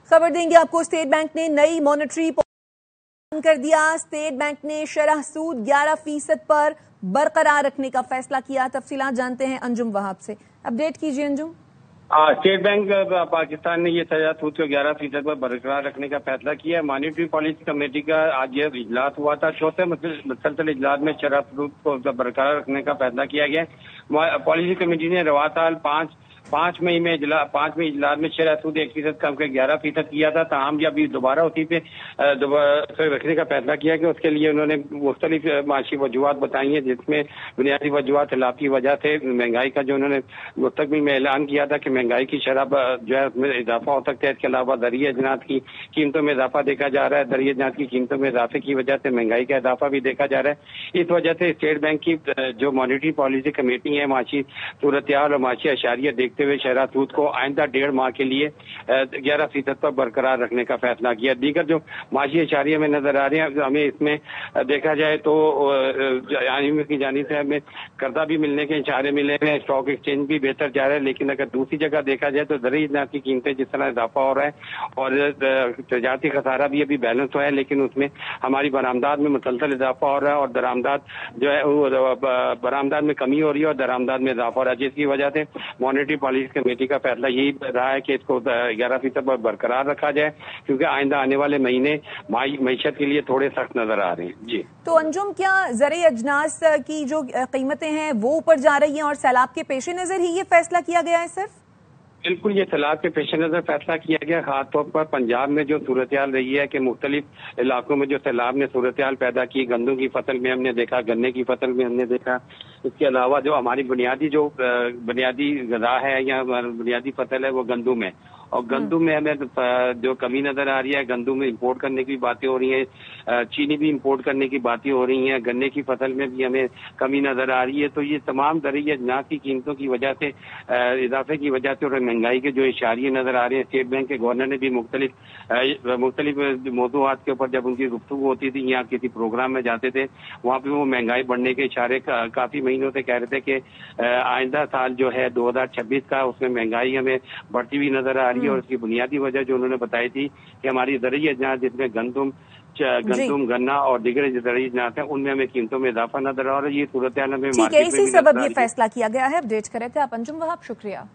खबर देंगे आपको। स्टेट बैंक ने नई मॉनेटरी पॉलिसी कर दिया। स्टेट बैंक ने शरह सूद 11% पर बरकरार रखने का फैसला किया। तफसीलात जानते हैं अंजुम वहाब से। अपडेट कीजिए अंजुम। स्टेट बैंक पाकिस्तान ने ये शरह सूद को 11% पर बरकरार रखने का फैसला किया है। मॉनेटरी पॉलिसी कमेटी का आज ये इजलास हुआ था। चौथे मुसलसल इजलास में शरह सूद को बरकरार रखने का फैसला किया गया। पॉलिसी कमेटी ने रवा साल 5 मई इजलास में शरह सूद 1% कम कर 11% किया था। ताहम जब अभी दोबारा उसी पे रखने का फैसला किया कि उसके लिए उन्होंने मुख्तलिफ माशी वजूहत बताई हैं, जिसमें बुनियादी वजूहत हिलाफ की वजह से महंगाई का जो उन्होंने मुस्तकबिल में ऐलान किया था कि महंगाई की शरह जो है उसमें इजाफा हो सकता है। इसके अलावा दरिया अजनात की कीमतों में इजाफा देखा जा रहा है। दरिया अजनात की कीमतों में इजाफे की वजह से महंगाई का इजाफा भी देखा जा रहा है। इस वजह से स्टेट बैंक की जो मॉनेटरी पॉलिसी कमेटी है, माशी सूरत-ए-हाल और माशी अशारिया देखते हुए शरह सूद को आइंदा 1.5 माह के लिए 11% पर बरकरार रखने का फैसला किया। दीगर जो माशी अशारिया में नजर आ रहे हैं, हमें इसमें देखा जाए तो IMF की जानिब से हमें कर्जा भी मिलने के इशारे मिले हैं। स्टॉक एक्सचेंज भी बेहतर जा रहा है। लेकिन अगर दूसरी जगह देखा जाए तो दरिया अजनात की कीमतें जिस तरह इजाफा हो रहा है और तजारती खसारा भी अभी बैलेंस हुआ है, लेकिन उसमें हमारी बरामदात में मुसलसल इजाफा हो रहा है और दरामदात जो है बरामदात में कमी हो रही है और दरामदात में इजाफा हो रहा है, जिसकी वजह से मॉनेटरी पॉलिसी कमेटी का फैसला यही रहा है कि इसको 11% पर बरकरार रखा जाए, क्योंकि आइंदा आने वाले महीने मईशत के लिए थोड़े सख्त नजर आ रहे हैं। जी तो अंजुम, क्या ज़र अजनास की जो कीमतें हैं वो ऊपर जा रही हैं और सैलाब के पेश नजर ही ये फैसला किया गया है? सिर्फ बिल्कुल, ये सैलाब के पेश नजर फैसला किया गया। खासतौर पर पंजाब में जो सूरत हाल रही है कि मुख्तलिफ इलाकों में जो सैलाब ने सूरत हाल पैदा की, गंदों की फसल में हमने देखा, गन्ने की फसल में हमने देखा। इसके अलावा जो हमारी बुनियादी गज़ा है या बुनियादी फसल है वो गंदुम है, और गंदुम में हमें जो कमी नजर आ रही है। गंदुम में इंपोर्ट करने की बातें हो रही हैं, चीनी भी इंपोर्ट करने की बातें हो रही हैं, गन्ने की फसल में भी हमें कमी नजर आ रही है। तो ये तमाम दरिया अजनास की कीमतों की वजह से, इजाफे की वजह से और महंगाई के जो इशारे नजर आ रहे हैं, स्टेट बैंक के गवर्नर ने भी मुख्तलिफ मौज़ूआत के ऊपर जब उनकी गुफ्तगू होती थी या किसी प्रोग्राम में जाते थे, वहाँ पे वो महंगाई बढ़ने के इशारे काफी महीनों से कह रहे थे कि आइंदा साल जो है 2026 का, उसमें महंगाई हमें बढ़ती हुई नजर आ रही है। और उसकी बुनियादी वजह जो उन्होंने बताई थी कि हमारी दरिया अजनास जिसमें गंदुम, गन्ना और दीगर दरिया अजनास है, उनमें हमें कीमतों में इजाफा नजर आ रहा है। ये सूरत हाल में ठीक है, इसी सबब ये फैसला किया गया है। अपडेट करे थे आप अंजुम वहाब, शुक्रिया।